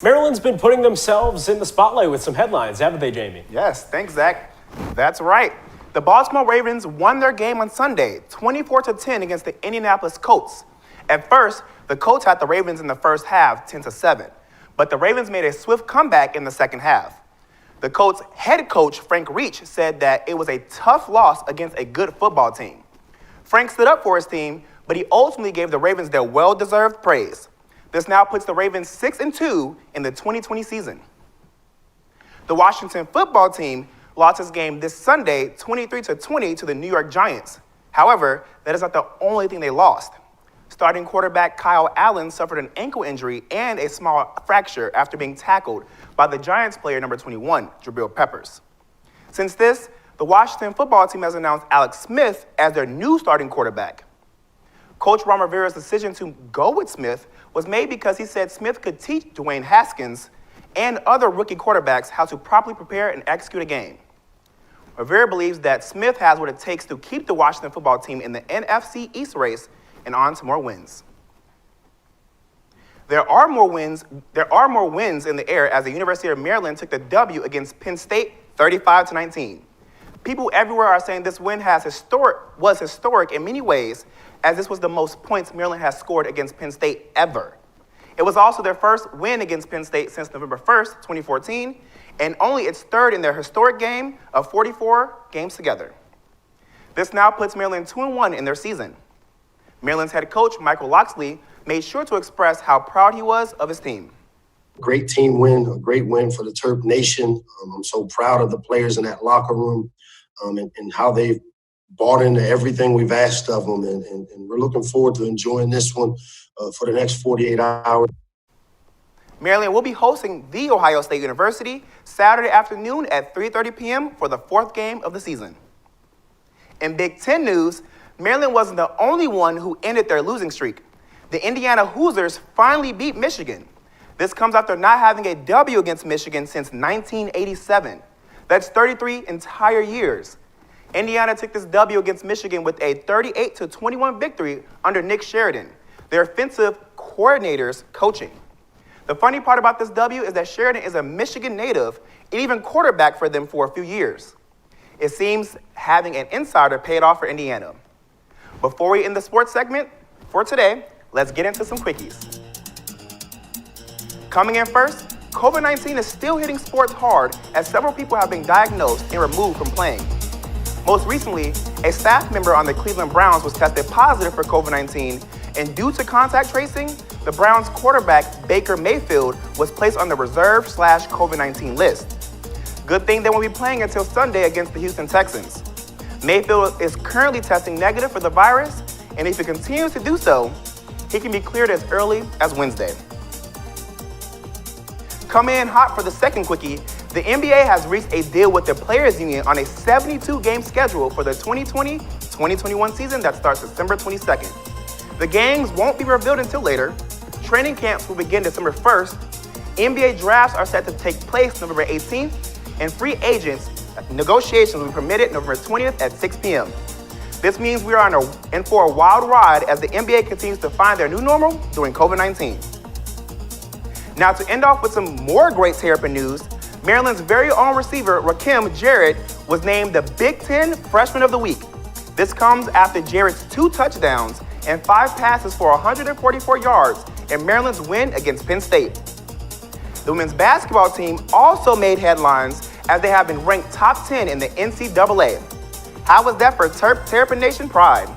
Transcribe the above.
Maryland's been putting themselves in the spotlight with some headlines, haven't they, Jamie? Yes, thanks, Zach. That's right. The Baltimore Ravens won their game on Sunday, 24-10 against the Indianapolis Colts. At first, the Colts had the Ravens in the first half, 10-7, but the Ravens made a swift comeback in the second half. The Colts head coach, Frank Reich, said that it was a tough loss against a good football team. Frank stood up for his team, but he ultimately gave the Ravens their well-deserved praise. This now puts the Ravens 6-2 in the 2020 season. The Washington football team lost its game this Sunday 23-20 to the New York Giants. However, that is not the only thing they lost. Starting quarterback Kyle Allen suffered an ankle injury and a small fracture after being tackled by the Giants player number 21, Jabril Peppers. Since this, the Washington football team has announced Alex Smith as their new starting quarterback. Coach Ron Rivera's decision to go with Smith was made because he said Smith could teach Dwayne Haskins and other rookie quarterbacks how to properly prepare and execute a game. Rivera believes that Smith has what it takes to keep the Washington football team in the NFC East race and on to more wins. There are more wins in the air as the University of Maryland took the W against Penn State 35-19. People everywhere are saying this win was historic in many ways, as this was the most points Maryland has scored against Penn State ever. It was also their first win against Penn State since November 1st, 2014, and only its third in their historic game of 44 games together. This now puts Maryland 2-1 in their season. Maryland's head coach, Michael Locksley, made sure to express how proud he was of his team. Great team win, a great win for the Terp Nation. I'm so proud of the players in that locker room and how they've bought into everything we've asked of them. And we're looking forward to enjoying this one for the next 48 hours. Maryland will be hosting The Ohio State University Saturday afternoon at 3:30 p.m. for the fourth game of the season. In Big Ten news, Maryland wasn't the only one who ended their losing streak. The Indiana Hoosiers finally beat Michigan. This comes after not having a W against Michigan since 1987. That's 33 entire years. Indiana took this W against Michigan with a 38-21 victory under Nick Sheridan, their offensive coordinator's coaching. The funny part about this W is that Sheridan is a Michigan native and even quarterback for them for a few years. It seems having an insider paid off for Indiana. Before we end the sports segment for today, let's get into some quickies. Coming in first, COVID-19 is still hitting sports hard as several people have been diagnosed and removed from playing. Most recently, a staff member on the Cleveland Browns was tested positive for COVID-19, and due to contact tracing, the Browns quarterback Baker Mayfield was placed on the reserve/COVID-19 list. Good thing they won't be playing until Sunday against the Houston Texans. Mayfield is currently testing negative for the virus, and if he continues to do so, he can be cleared as early as Wednesday. Coming in hot for the second quickie, the NBA has reached a deal with the Players Union on a 72-game schedule for the 2020-2021 season that starts December 22nd. The games won't be revealed until later. Training camps will begin December 1st. NBA drafts are set to take place November 18th, and free agents negotiations will be permitted November 20th at 6 p.m. This means we are in for a wild ride as the NBA continues to find their new normal during COVID-19. Now, to end off with some more great Terrapin news, Maryland's very own receiver, Rakim Jarrett, was named the Big Ten Freshman of the Week. This comes after Jarrett's 2 touchdowns and 5 passes for 144 yards in Maryland's win against Penn State. The women's basketball team also made headlines as they have been ranked top 10 in the NCAA. How was that for Terrapin Nation pride?